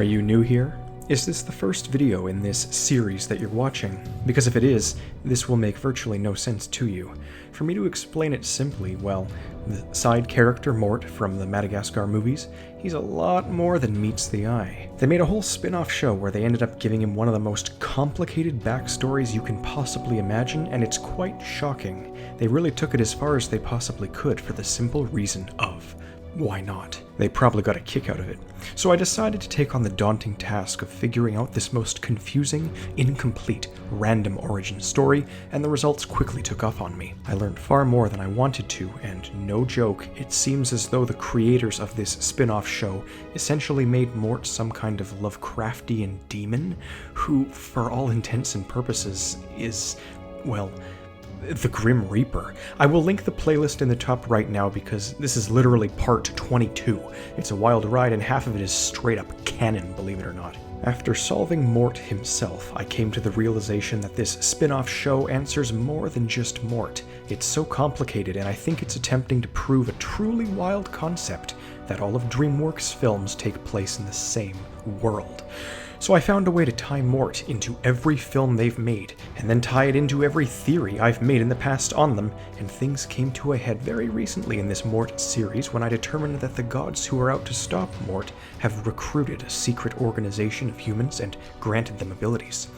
Are you new here? Is this the first video in this series that you're watching? Because if it is, this will make virtually no sense to you. For me to explain it simply, well, the side character Mort from the Madagascar movies, he's a lot more than meets the eye. They made a whole spin-off show where they ended up giving him one of the most complicated backstories you can possibly imagine, and it's quite shocking. They really took it as far as they possibly could for the simple reason of why not? They probably got a kick out of it. So I decided to take on the daunting task of figuring out this most confusing, incomplete, random origin story, and the results quickly took off on me. I learned far more than I wanted to, and no joke, it seems as though the creators of this spin-off show essentially made Mort some kind of Lovecraftian demon, who, for all intents and purposes, is, well, the Grim Reaper. I will link the playlist in the top right now because this is literally part 22. It's a wild ride and half of it is straight up canon, believe it or not. After solving Mort himself, I came to the realization that this spin-off show answers more than just Mort. It's so complicated, and I think it's attempting to prove a truly wild concept that all of Dreamworks films take place in the same world. So I found a way to tie Mort into every film they've made, and then tie it into every theory I've made in the past on them, and things came to a head very recently in this Mort series when I determined that the gods who are out to stop Mort have recruited a secret organization of humans and granted them abilities.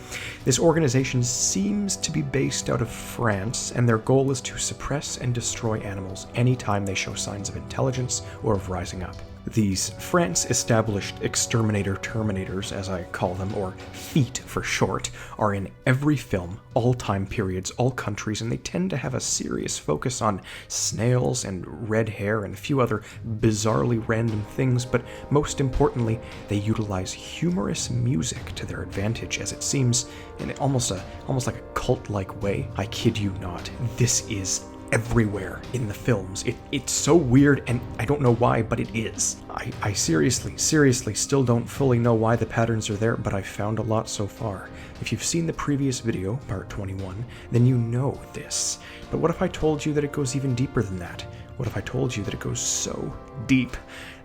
This organization seems to be based out of France, and their goal is to suppress and destroy animals anytime they show signs of intelligence or of rising up. These France-established exterminator terminators, as I call them, or FEET for short, are in every film, all time periods, all countries, and they tend to have a serious focus on snails and red hair and a few other bizarrely random things, but most importantly, they utilize humorous music to their advantage, as it seems, in almost like a cult-like way. I kid you not, this is everywhere in the films. It's so weird, and I don't know why, but it is. I seriously still don't fully know why the patterns are there, but I've found a lot so far. If you've seen the previous video, part 21, then you know this. But what if I told you that it goes even deeper than that? What if I told you that it goes so deep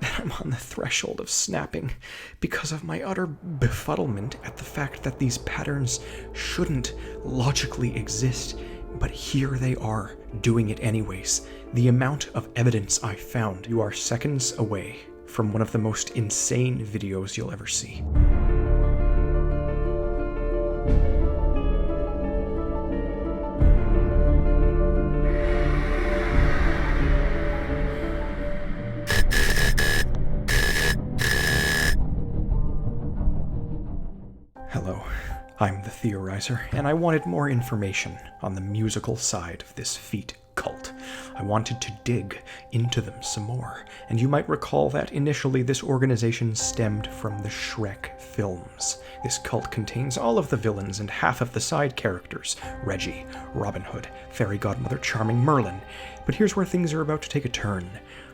that I'm on the threshold of snapping because of my utter befuddlement at the fact that these patterns shouldn't logically exist, but here they are, doing it anyways. The amount of evidence I found, you are seconds away from one of the most insane videos you'll ever see. Hello. I'm the Theorizer, and I wanted more information on the musical side of this FEET cult. I wanted to dig into them some more, and you might recall that initially this organization stemmed from the Shrek films. This cult contains all of the villains and half of the side characters, Reggie, Robin Hood, Fairy Godmother, Charming Merlin. But here's where things are about to take a turn.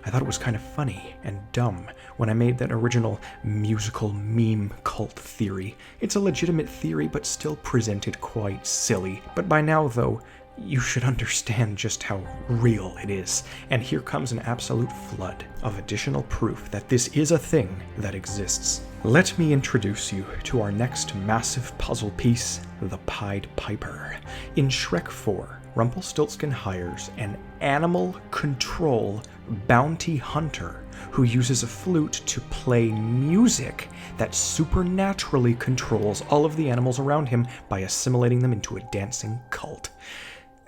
I thought it was kind of funny and dumb when I made that original musical meme cult theory. It's a legitimate theory, but still presented quite silly. But by now, though, you should understand just how real it is. And here comes an absolute flood of additional proof that this is a thing that exists. Let me introduce you to our next massive puzzle piece, the Pied Piper. In Shrek 4, Rumpelstiltskin hires an animal control bounty hunter who uses a flute to play music that supernaturally controls all of the animals around him by assimilating them into a dancing cult.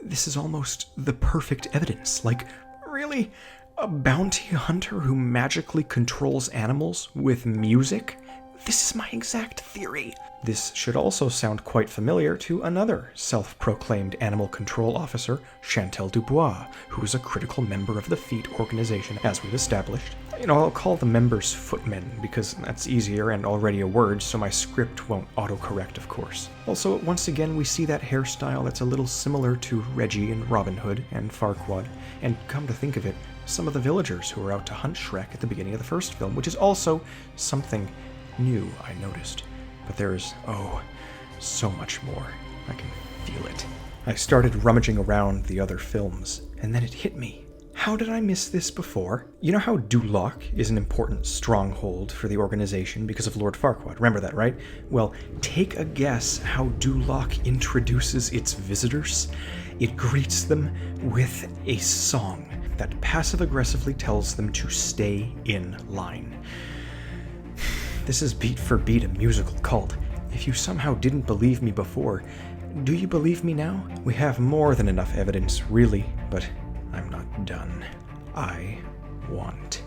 This is almost the perfect evidence. Like, really? A bounty hunter who magically controls animals with music? This is my exact theory. This should also sound quite familiar to another self-proclaimed animal control officer, Chantal Dubois, who is a critical member of the FEET organization, as we've established. I'll call the members footmen, because that's easier and already a word, so my script won't autocorrect, of course. Also, once again, we see that hairstyle that's a little similar to Reggie and Robin Hood and Farquaad, and come to think of it, some of the villagers who were out to hunt Shrek at the beginning of the first film, which is also something new I noticed. But there is, so much more. I can feel it. I started rummaging around the other films, and then it hit me. How did I miss this before? You know how Duloc is an important stronghold for the organization because of Lord Farquaad? Remember that, right? Well, take a guess how Duloc introduces its visitors. It greets them with a song that passive-aggressively tells them to stay in line. This is beat for beat a musical cult. If you somehow didn't believe me before, do you believe me now? We have more than enough evidence, really, but I'm not done. I want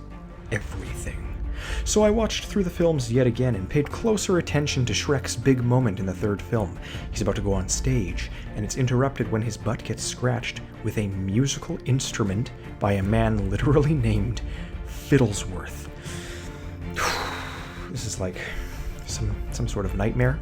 everything. So I watched through the films yet again and paid closer attention to Shrek's big moment in the third film. He's about to go on stage, and it's interrupted when his butt gets scratched with a musical instrument by a man literally named Fiddlesworth. This is like some sort of nightmare.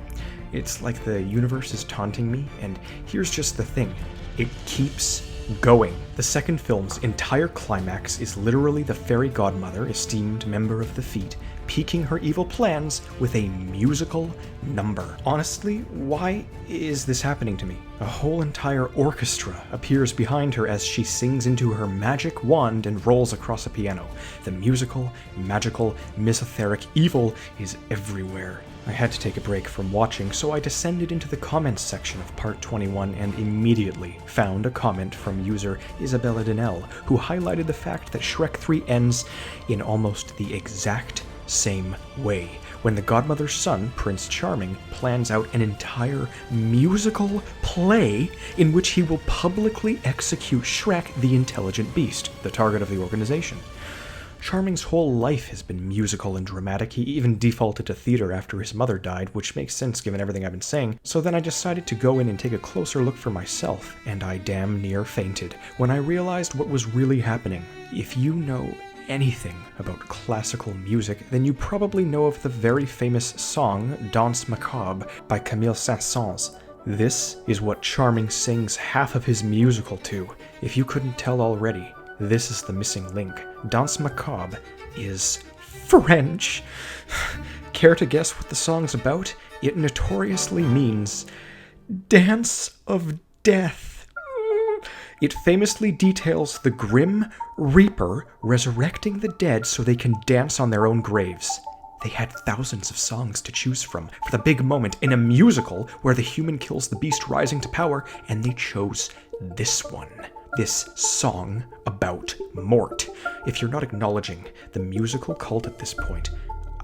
It's like the universe is taunting me, and here's just the thing. It keeps going. The second film's entire climax is literally the fairy godmother, esteemed member of the Feet, piquing her evil plans with a musical number. Honestly, why is this happening to me? A whole entire orchestra appears behind her as she sings into her magic wand and rolls across a piano. The musical, magical, misetheric evil is everywhere. I had to take a break from watching, so I descended into the comments section of Part 21 and immediately found a comment from user Isabella Dinell, who highlighted the fact that Shrek 3 ends in almost the exact same way, when the godmother's son, Prince Charming, plans out an entire musical play in which he will publicly execute Shrek the intelligent beast, the target of the organization. Charming's whole life has been musical and dramatic. He even defaulted to theater after his mother died, which makes sense given everything I've been saying. So then I decided to go in and take a closer look for myself, and I damn near fainted when I realized what was really happening. If you know anything about classical music, then you probably know of the very famous song Danse Macabre by Camille Saint-Saëns. This is what Charming sings half of his musical to. If you couldn't tell already, this is the missing link. Danse Macabre is French. Care to guess what the song's about? It notoriously means Dance of Death. It famously details the Grim Reaper resurrecting the dead so they can dance on their own graves. They had thousands of songs to choose from for the big moment in a musical where the human kills the beast rising to power, and they chose this one. This song about Mort. If you're not acknowledging the musical cult at this point,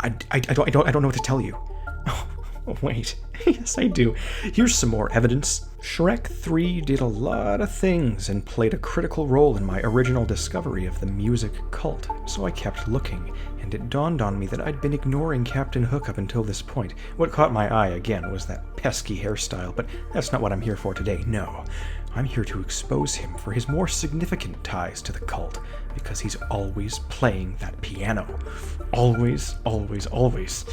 I don't know what to tell you. Oh, wait. Yes, I do. Here's some more evidence. Shrek 3 did a lot of things and played a critical role in my original discovery of the music cult, so I kept looking, and it dawned on me that I'd been ignoring Captain Hook up until this point. What caught my eye again was that pesky hairstyle, but that's not what I'm here for today, no. I'm here to expose him for his more significant ties to the cult, because he's always playing that piano. Always, always, always.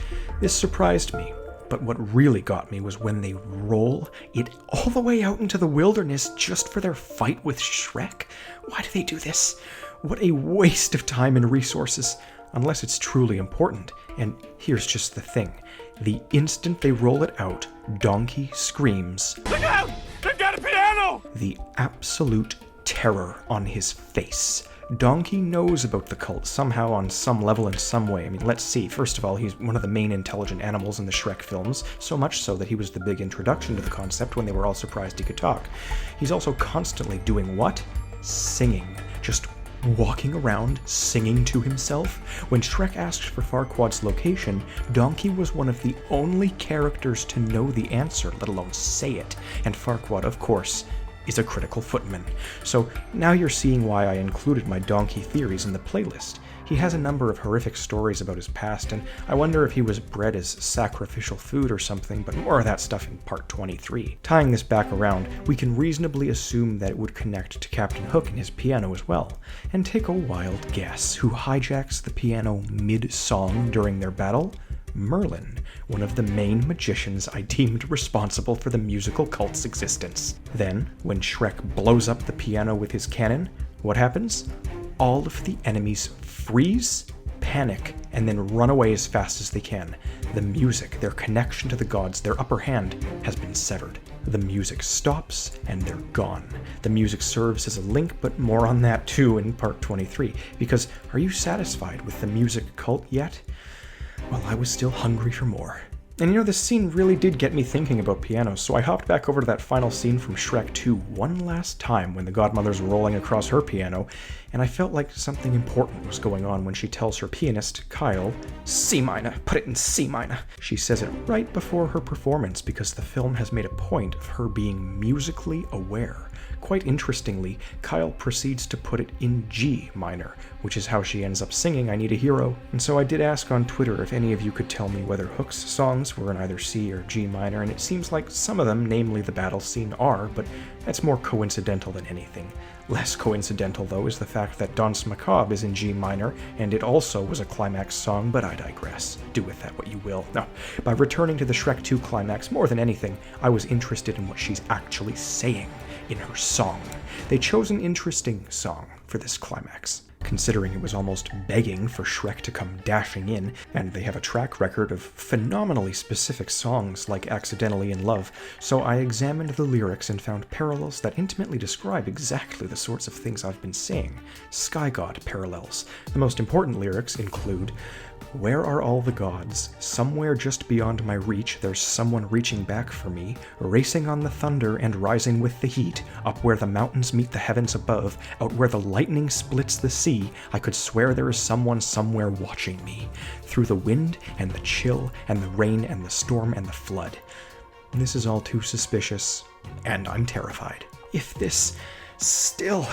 This surprised me, but what really got me was when they roll it all the way out into the wilderness just for their fight with Shrek. Why do they do this? What a waste of time and resources, unless it's truly important. And here's just the thing. The instant they roll it out, Donkey screams, "Look out! They've got a piano!" The absolute terror on his face. Donkey knows about the cult somehow, on some level, in some way. I mean, let's see. First of all, he's one of the main intelligent animals in the Shrek films, so much so that he was the big introduction to the concept when they were all surprised he could talk. He's also constantly doing what? Singing. Just walking around singing to himself. When Shrek asked for Farquaad's location, Donkey was one of the only characters to know the answer, let alone say it. And Farquaad, of course, is a critical footman. So now you're seeing why I included my Donkey theories in the playlist. He has a number of horrific stories about his past, and I wonder if he was bred as sacrificial food or something, but more of that stuff in Part 23. Tying this back around, we can reasonably assume that it would connect to Captain Hook and his piano as well. And take a wild guess, who hijacks the piano mid-song during their battle? Merlin, one of the main magicians I deemed responsible for the musical cult's existence. Then, when Shrek blows up the piano with his cannon, what happens? All of the enemies freeze, panic, and then run away as fast as they can. The music, their connection to the gods, their upper hand, has been severed. the music stops, and they're gone. The music serves as a link, but more on that too in part 23, because are you satisfied with the music cult yet? Well, I was still hungry for more. And this scene really did get me thinking about pianos, so I hopped back over to that final scene from Shrek 2 one last time when the godmother's rolling across her piano, and I felt like something important was going on when she tells her pianist, Kyle, C minor, put it in C minor. She says it right before her performance because the film has made a point of her being musically aware. Quite interestingly, Kyle proceeds to put it in G minor, which is how she ends up singing I Need a Hero. And so I did ask on Twitter if any of you could tell me whether Hook's songs were in either C or G minor, and it seems like some of them, namely the battle scene, are, but that's more coincidental than anything. Less coincidental, though, is the fact that Danse Macabre is in G minor, and it also was a climax song, but I digress. Do with that what you will. No, by returning to the Shrek 2 climax, more than anything, I was interested in what she's actually saying in her song. They chose an interesting song for this climax, considering it was almost begging for Shrek to come dashing in, and they have a track record of phenomenally specific songs like Accidentally in Love, so I examined the lyrics and found parallels that intimately describe exactly the sorts of things I've been saying. Sky God parallels. The most important lyrics include, "Where are all the gods? Somewhere just beyond my reach, there's someone reaching back for me, racing on the thunder and rising with the heat, up where the mountains meet the heavens above, out where the lightning splits the sea, I could swear there is someone somewhere watching me, through the wind and the chill and the rain and the storm and the flood." This is all too suspicious, and I'm terrified. If this still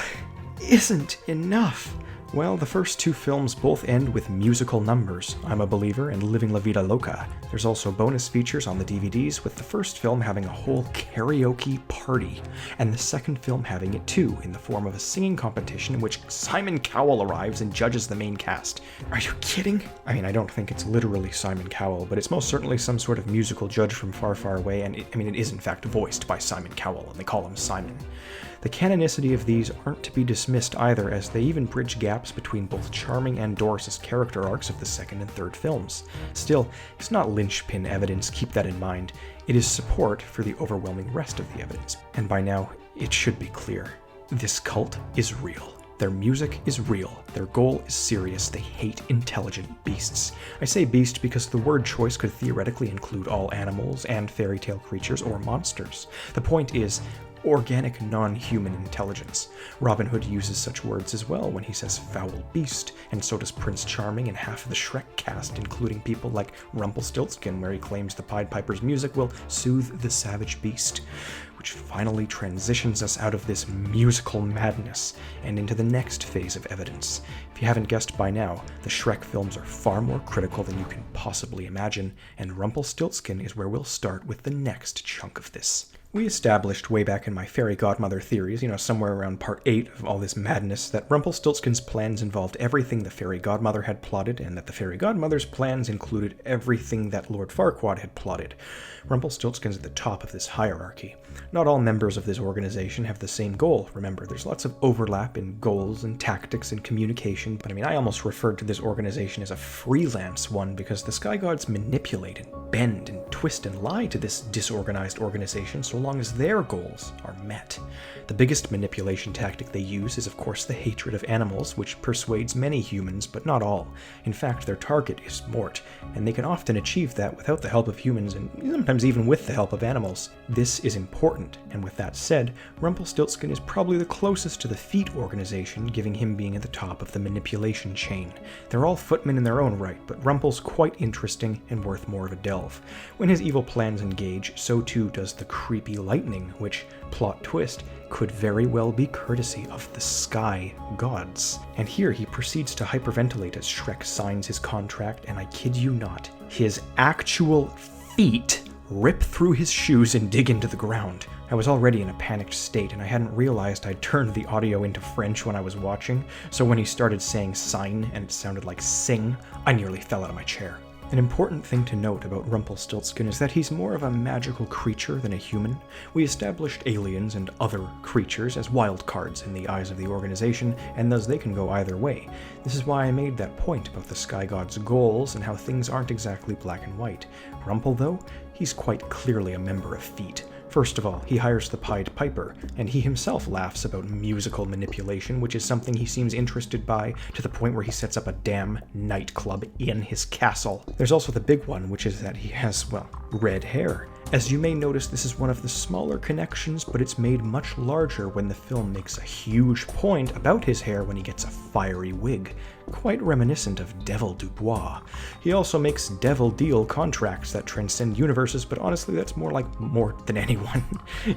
isn't enough, well, the first two films both end with musical numbers, I'm a Believer and Living La Vida Loca. There's also bonus features on the DVDs, with the first film having a whole karaoke party, and the second film having it too, in the form of a singing competition in which Simon Cowell arrives and judges the main cast. Are you kidding? I mean, I don't think it's literally Simon Cowell, but it's most certainly some sort of musical judge from far, far away, and it is in fact voiced by Simon Cowell, and they call him Simon. The canonicity of these aren't to be dismissed either, as they even bridge gaps between both Charming and Doris's character arcs of the second and third films. Still, it's not linchpin evidence, keep that in mind. It is support for the overwhelming rest of the evidence. And by now, it should be clear. This cult is real. Their music is real. Their goal is serious. They hate intelligent beasts. I say beast because the word choice could theoretically include all animals and fairy tale creatures or monsters. The point is, organic, non-human intelligence. Robin Hood uses such words as well when he says foul beast, and so does Prince Charming and half of the Shrek cast, including people like Rumpelstiltskin, where he claims the Pied Piper's music will soothe the savage beast, which finally transitions us out of this musical madness and into the next phase of evidence. If you haven't guessed by now, the Shrek films are far more critical than you can possibly imagine, and Rumpelstiltskin is where we'll start with the next chunk of this. We established way back in my fairy godmother theories, somewhere around part 8 of all this madness, that Rumpelstiltskin's plans involved everything the fairy godmother had plotted, and that the fairy godmother's plans included everything that Lord Farquaad had plotted. Rumpelstiltskin's at the top of this hierarchy. Not all members of this organization have the same goal. Remember, there's lots of overlap in goals and tactics and communication, but I almost referred to this organization as a freelance one because the Sky Gods manipulate and bend and twist and lie to this disorganized organization so long as their goals are met. The biggest manipulation tactic they use is, of course, the hatred of animals, which persuades many humans, but not all. In fact, their target is Mort, and they can often achieve that without the help of humans and sometimes even with the help of animals. This is important, and with that said, Rumpelstiltskin is probably the closest to the Feet organization, giving him being at the top of the manipulation chain. They're all footmen in their own right, but Rumpel's quite interesting and worth more of a delve. When his evil plans engage, so too does the creepy lightning, which, plot twist, could very well be courtesy of the Sky Gods. And here he proceeds to hyperventilate as Shrek signs his contract, and I kid you not, his actual feet rip through his shoes and dig into the ground. I was already in a panicked state, and I hadn't realized I'd turned the audio into French when I was watching, so when he started saying sign and it sounded like sing, I nearly fell out of my chair. An important thing to note about Rumpelstiltskin is that he's more of a magical creature than a human. We established aliens and other creatures as wild cards in the eyes of the organization, and thus they can go either way. This is why I made that point about the Sky God's goals and how things aren't exactly black and white. Rumpel, though, he's quite clearly a member of Feet. First of all, he hires the Pied Piper, and he himself laughs about musical manipulation, which is something he seems interested by, to the point where he sets up a damn nightclub in his castle. There's also the big one, which is that he has, well, red hair. As you may notice, this is one of the smaller connections, but it's made much larger when the film makes a huge point about his hair when he gets a fiery wig, quite reminiscent of Devil Dubois. He also makes devil deal contracts that transcend universes, but honestly that's more like Mort than anyone.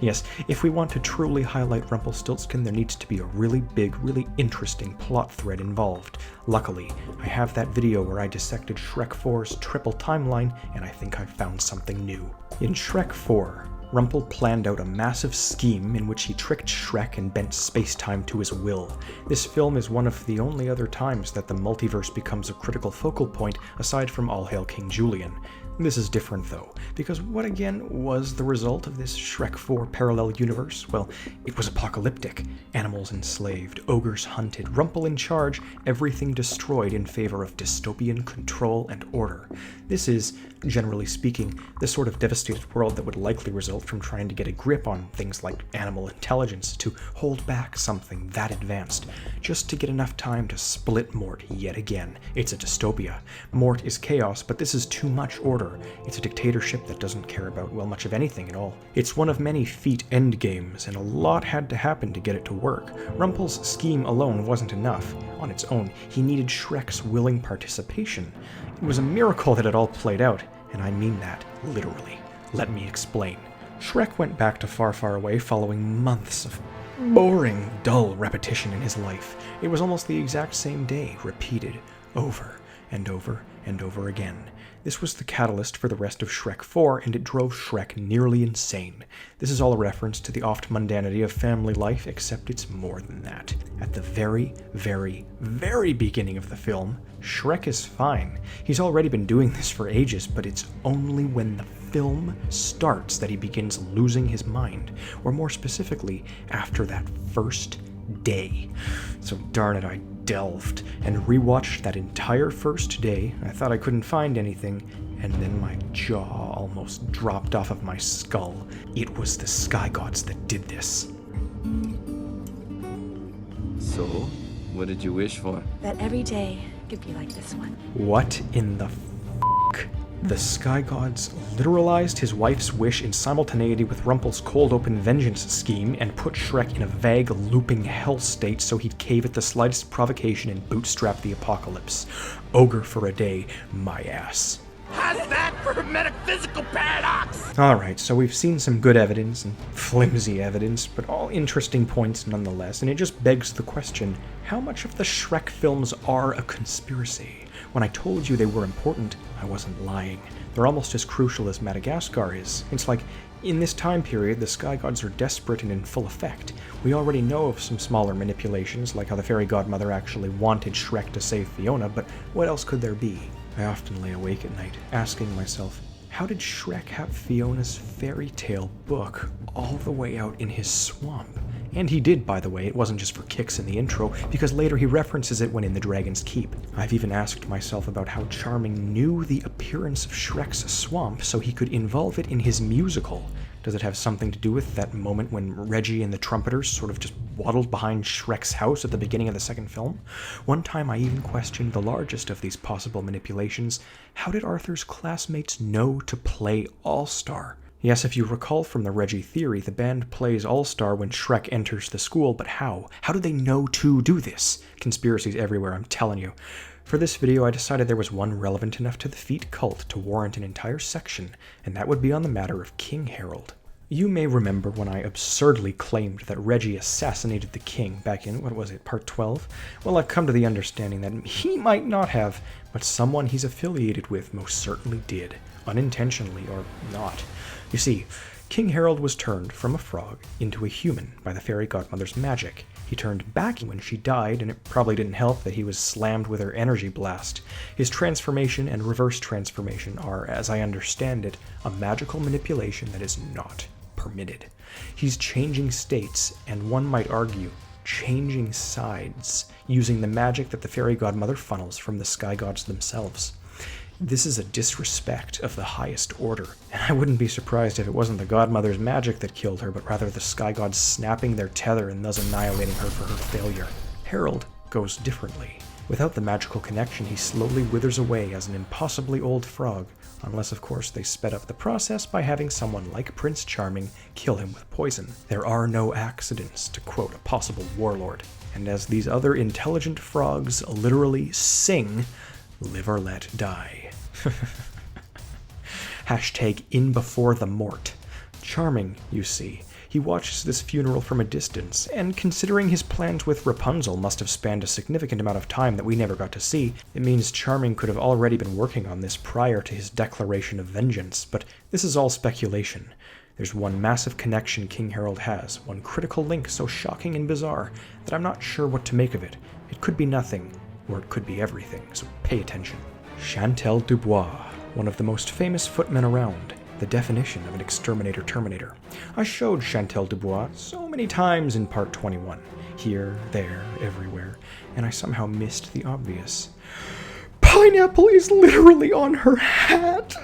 Yes, if we want to truly highlight Rumpelstiltskin, there needs to be a really big, really interesting plot thread involved. Luckily, I have that video where I dissected Shrek 4's triple timeline, and I think I've found something new. In Shrek 4, Rumpel planned out a massive scheme in which he tricked Shrek and bent space-time to his will. This film is one of the only other times that the multiverse becomes a critical focal point aside from All Hail King Julian. This is different though, because what again was the result of this Shrek 4 parallel universe? Well, it was apocalyptic. Animals enslaved, ogres hunted, Rumpel in charge, everything destroyed in favor of dystopian control and order. This is, generally speaking, the sort of devastated world that would likely result from trying to get a grip on things like animal intelligence, to hold back something that advanced, just to get enough time to split Mort yet again. It's a dystopia. Mort is chaos, but this is too much order. It's a dictatorship that doesn't care about, well, much of anything at all. It's one of many feat endgames, and a lot had to happen to get it to work. Rumpel's scheme alone wasn't enough. On its own, he needed Shrek's willing participation. It was a miracle that it all played out, and I mean that literally. Let me explain. Shrek went back to Far, Far Away following months of boring, dull repetition in his life. It was almost the exact same day, repeated over and over and over again. This was the catalyst for the rest of Shrek 4, and it drove Shrek nearly insane. This is all a reference to the oft mundanity of family life, except it's more than that. At the very, very, very beginning of the film, Shrek is fine. He's already been doing this for ages, but it's only when the film starts that he begins losing his mind, or more specifically, after that first day. So darn it, I delved and rewatched that entire first day. I thought I couldn't find anything, and then my jaw almost dropped off of my skull. It was the Sky Gods that did this. So, what did you wish for? That every day could be like this one. What in the f***? The Sky Gods literalized his wife's wish in simultaneity with Rumpel's cold open vengeance scheme and put Shrek in a vague, looping hell state so he'd cave at the slightest provocation and bootstrap the apocalypse. Ogre for a day, my ass. How's that for a metaphysical paradox? Alright, so we've seen some good evidence and flimsy evidence, but all interesting points nonetheless, and it just begs the question, how much of the Shrek films are a conspiracy? When I told you they were important, I wasn't lying. They're almost as crucial as Madagascar is. It's like, in this time period, the Sky Gods are desperate and in full effect. We already know of some smaller manipulations, like how the fairy godmother actually wanted Shrek to save Fiona, but what else could there be? I often lay awake at night, asking myself, how did Shrek have Fiona's fairy tale book all the way out in his swamp? And he did, by the way. It wasn't just for kicks in the intro, because later he references it when in the Dragon's Keep. I've even asked myself about how Charming knew the appearance of Shrek's swamp so he could involve it in his musical. Does it have something to do with that moment when Reggie and the trumpeters sort of just waddled behind Shrek's house at the beginning of the second film? One time I even questioned the largest of these possible manipulations. How did Arthur's classmates know to play All-Star? Yes, if you recall from the Reggie theory, the band plays All-Star when Shrek enters the school, but how? How do they know to do this? Conspiracies everywhere, I'm telling you. For this video, I decided there was one relevant enough to the Feet cult to warrant an entire section, and that would be on the matter of King Harold. You may remember when I absurdly claimed that Reggie assassinated the king back in, what was it, part 12? Well, I've come to the understanding that he might not have, but someone he's affiliated with most certainly did, unintentionally or not. You see, King Harold was turned from a frog into a human by the fairy godmother's magic. He turned back when she died, and it probably didn't help that he was slammed with her energy blast. His transformation and reverse transformation are, as I understand it, a magical manipulation that is not permitted. He's changing states, and one might argue, changing sides, using the magic that the fairy godmother funnels from the Sky Gods themselves. This is a disrespect of the highest order, and I wouldn't be surprised if it wasn't the godmother's magic that killed her, but rather the sky gods snapping their tether and thus annihilating her for her failure. Harold goes differently. Without the magical connection, he slowly withers away as an impossibly old frog, unless of course they sped up the process by having someone like Prince Charming kill him with poison. There are no accidents, to quote a possible warlord. And as these other intelligent frogs literally sing, live or let die. Hashtag in before the Mort. Charming, you see. He watches this funeral from a distance, and considering his plans with Rapunzel must have spanned a significant amount of time that we never got to see, it means Charming could have already been working on this prior to his declaration of vengeance, but this is all speculation. There's one massive connection King Harold has, one critical link so shocking and bizarre that I'm not sure what to make of it. It could be nothing, or it could be everything, so pay attention. Chantal Dubois, one of the most famous footmen around. The definition of an exterminator terminator. I showed Chantal Dubois so many times in part 21. Here, there, everywhere, and I somehow missed the obvious. Pineapple is literally on her hat!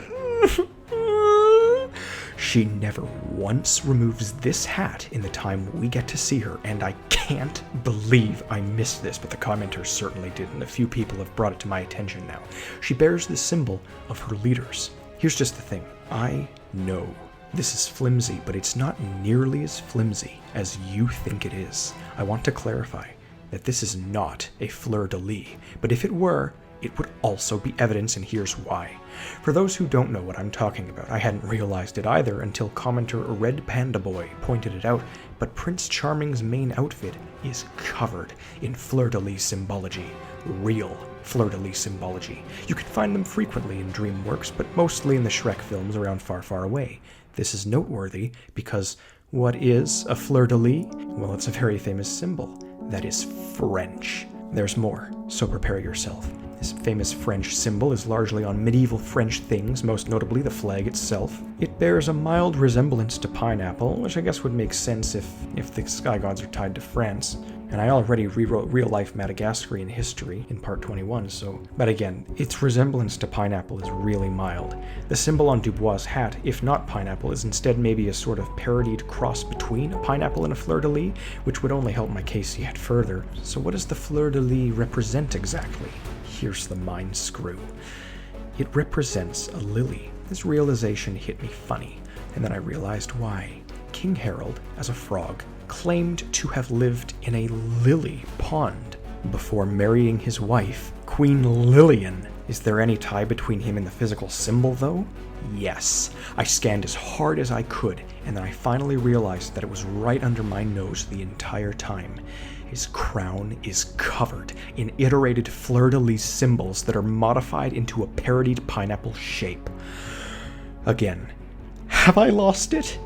She never once removes this hat in the time we get to see her, and I can't believe I missed this, but the commenters certainly did, and a few people have brought it to my attention now. She bears the symbol of her leaders. Here's just the thing. I know this is flimsy, but it's not nearly as flimsy as you think it is. I want to clarify that this is not a fleur-de-lis, but if it were, it would also be evidence, and here's why. For those who don't know what I'm talking about, I hadn't realized it either until commenter Red Panda Boy pointed it out, but Prince Charming's main outfit is covered in fleur-de-lis symbology. Real fleur-de-lis symbology. You can find them frequently in Dreamworks, but mostly in the Shrek films around Far, Far Away. This is noteworthy because what is a fleur-de-lis? Well, it's a very famous symbol. That is French. There's more, so prepare yourself. This famous French symbol is largely on medieval French things, most notably the flag itself. It bears a mild resemblance to pineapple, which I guess would make sense if the sky gods are tied to France. And I already rewrote real-life Madagascarian history in part 21, but again, its resemblance to pineapple is really mild. The symbol on Dubois' hat, if not pineapple, is instead maybe a sort of parodied cross between a pineapple and a fleur-de-lis, which would only help my case yet further. So what does the fleur-de-lis represent exactly? Here's the mind screw. It represents a lily. This realization hit me funny, and then I realized why. King Harold, as a frog, claimed to have lived in a lily pond before marrying his wife, Queen Lillian. Is there any tie between him and the physical symbol, though? Yes. I scanned as hard as I could, and then I finally realized that it was right under my nose the entire time. His crown is covered in iterated fleur-de-lis symbols that are modified into a parodied pineapple shape. Again, have I lost it?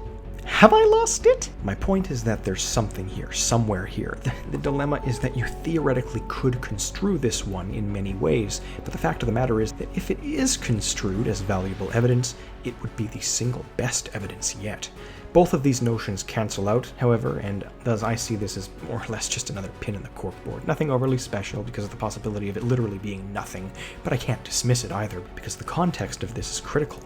Have I lost it? My point is that there's something here, somewhere here. The dilemma is that you theoretically could construe this one in many ways, but the fact of the matter is that if it is construed as valuable evidence, it would be the single best evidence yet. Both of these notions cancel out, however, and thus I see this as more or less just another pin in the corkboard. Nothing overly special because of the possibility of it literally being nothing, but I can't dismiss it either because the context of this is critical.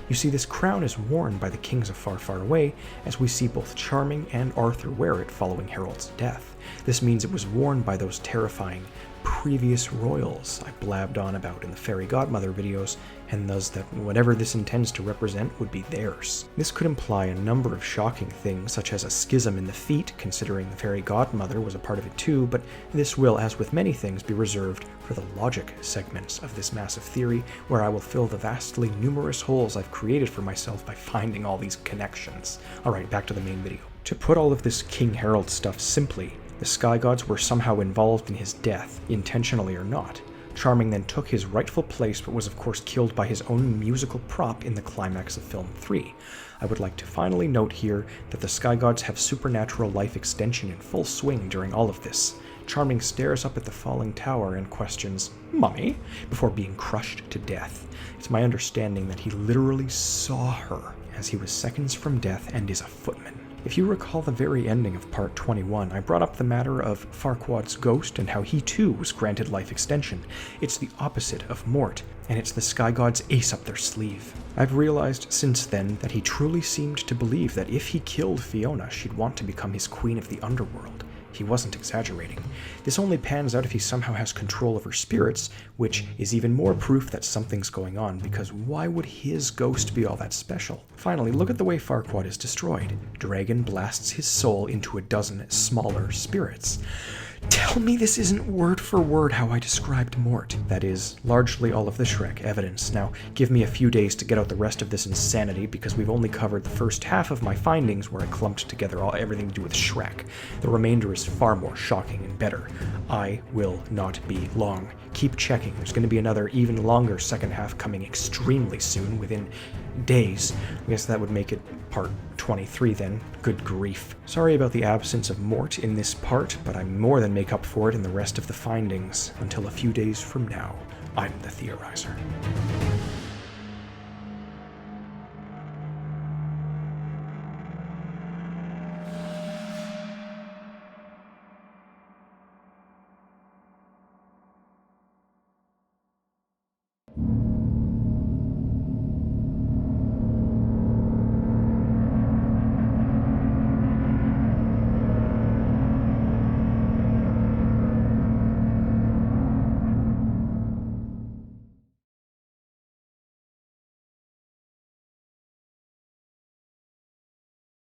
You see, this crown is worn by the kings of Far, Far Away, as we see both Charming and Arthur wear it following Harold's death. This means it was worn by those terrifying previous royals I blabbed on about in the fairy godmother videos, and thus that whatever this intends to represent would be theirs. This could imply a number of shocking things, such as a schism in the feet, considering the fairy godmother was a part of it too, but this will, as with many things, be reserved for the logic segments of this massive theory, where I will fill the vastly numerous holes I've created for myself by finding all these connections. Alright, back to the main video. To put all of this King Harold stuff simply, the sky gods were somehow involved in his death, intentionally or not. Charming then took his rightful place, but was of course killed by his own musical prop in the climax of film 3. I would like to finally note here that the sky gods have supernatural life extension in full swing during all of this. Charming stares up at the falling tower and questions, "Mummy?" before being crushed to death. It's my understanding that he literally saw her as he was seconds from death and is a footman. If you recall the very ending of part 21, I brought up the matter of Farquaad's ghost and how he too was granted life extension. It's the opposite of Mort, and it's the Sky God's ace up their sleeve. I've realized since then that he truly seemed to believe that if he killed Fiona, she'd want to become his queen of the underworld. He wasn't exaggerating. This only pans out if he somehow has control of her spirits, which is even more proof that something's going on, because why would his ghost be all that special? Finally, look at the way Farquaad is destroyed. Dragon blasts his soul into a dozen smaller spirits. Tell me this isn't word for word how I described Mort. That is largely all of the Shrek evidence. Now, give me a few days to get out the rest of this insanity, because we've only covered the first half of my findings where I clumped together everything to do with Shrek. The remainder is far more shocking and better. I will not be long. Keep checking. There's going to be another even longer second half coming extremely soon, within days. I guess that would make it part 23 then. Good grief. Sorry about the absence of Mort in this part, but I more than make up for it in the rest of the findings. Until a few days from now, I'm the Theorizer.